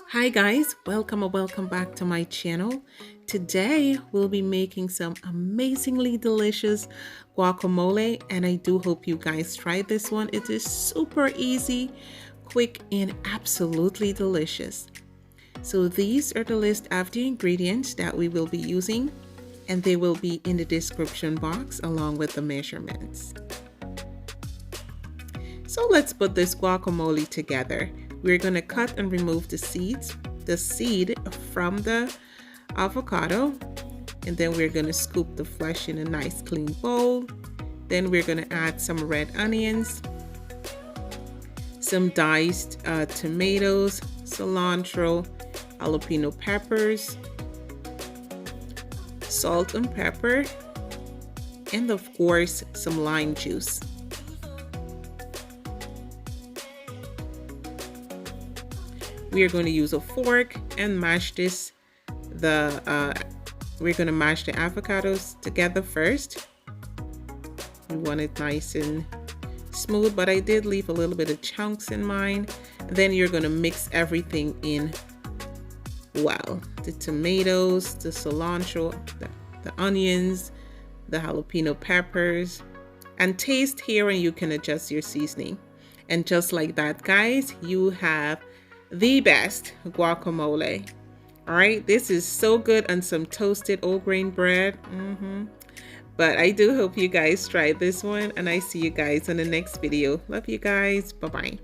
Hi guys, welcome or welcome back to my channel. Today we'll be making some amazingly delicious guacamole, and I do hope you guys try this one. It is super easy, quick, and absolutely delicious. So these are the list of the ingredients that we will be using, and they will be in the description box along with the measurements. So let's put this guacamole together. We're going to cut and remove the seed from the avocado, and then we're going to scoop the flesh in a nice clean bowl. Then we're going to add some red onions, some diced tomatoes, cilantro, jalapeno peppers, salt and pepper, and of course some lime juice. We are going to use a fork and mash we're going to mash the avocados together first. We want it nice and smooth, but I did leave a little bit of chunks in mine. Then you're going to mix everything in well. The tomatoes, the cilantro, the onions, the jalapeno peppers, and taste here, and you can adjust your seasoning. And just like that, guys, you have the best guacamole. All right, this is so good on some toasted whole grain bread. But I do hope you guys try this one, and I see you guys in the next video. Love you guys. Bye bye.